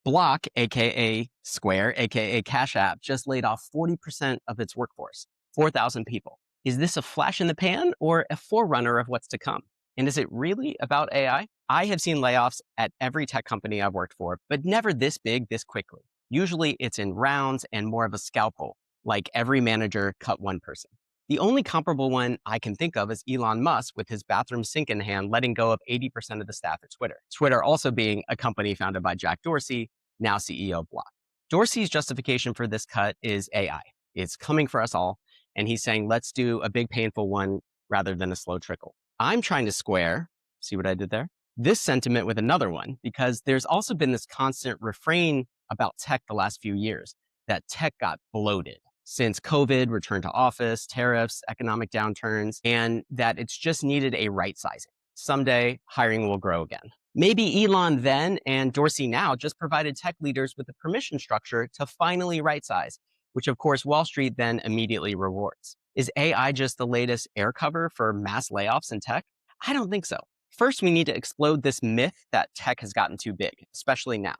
Block, aka Square, aka Cash App, just laid off 40% of its workforce, 4,000 people. Is this a flash in the pan or a forerunner of what's to come? And is it really about AI? I have seen layoffs at every tech company I've worked for, but never this big, this quickly. Usually it's in rounds and more of a scalpel, like every manager cut one person. The only comparable one I can think of is Elon Musk with his bathroom sink in hand, letting go of 80% of the staff at Twitter. Twitter also being a company founded by Jack Dorsey, now CEO of Block. Dorsey's justification for this cut is AI. It's coming for us all. And he's saying, let's do a big, painful one rather than a slow trickle. I'm trying to square, see what I did there? This sentiment with another one, because there's also been this constant refrain about tech the last few years that tech got bloated since COVID, return to office, tariffs, economic downturns, and that it's just needed a right sizing. Someday, hiring will grow again. Maybe Elon then and Dorsey now just provided tech leaders with the permission structure to finally right size, which of course Wall Street then immediately rewards. Is AI just the latest air cover for mass layoffs in tech? I don't think so. First, we need to explode this myth that tech has gotten too big, especially now.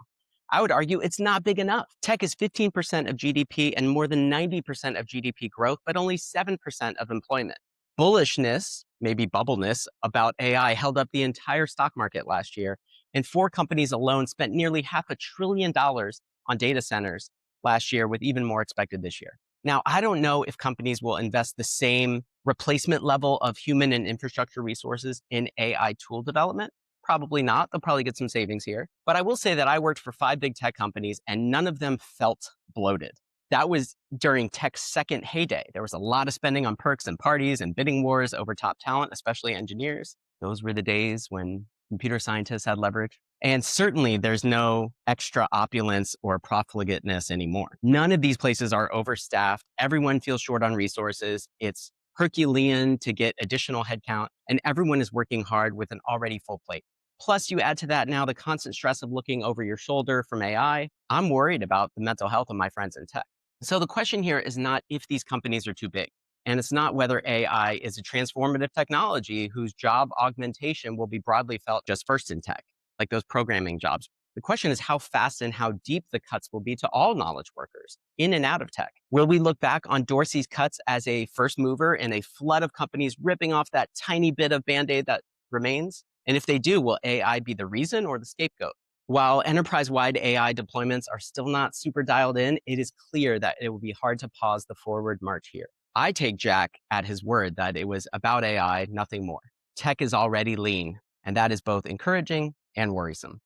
I would argue it's not big enough. Tech is 15% of GDP and more than 90% of GDP growth, but only 7% of employment. Bullishness, maybe bubbleness, about AI held up the entire stock market last year, and four companies alone spent nearly $500 billion on data centers last year, with even more expected this year. Now, I don't know if companies will invest the same replacement level of human and infrastructure resources in AI tool development. Probably not. They'll probably get some savings here. But I will say that I worked for 5 big tech companies and none of them felt bloated. That was during tech's second heyday. There was a lot of spending on perks and parties and bidding wars over top talent, especially engineers. Those were the days when computer scientists had leverage. And certainly there's no extra opulence or profligateness anymore. None of these places are overstaffed. Everyone feels short on resources. It's Herculean to get additional headcount, and everyone is working hard with an already full plate. Plus, you add to that now the constant stress of looking over your shoulder from AI. I'm worried about the mental health of my friends in tech. So the question here is not if these companies are too big, and it's not whether AI is a transformative technology whose job augmentation will be broadly felt just first in tech, like those programming jobs. The question is how fast and how deep the cuts will be to all knowledge workers in and out of tech. Will we look back on Dorsey's cuts as a first mover in a flood of companies ripping off that tiny bit of Band-Aid that remains? And if they do, will AI be the reason or the scapegoat? While enterprise-wide AI deployments are still not super dialed in, it is clear that it will be hard to pause the forward march here. I take Jack at his word that it was about AI, nothing more. Tech is already lean, and that is both encouraging and worrisome.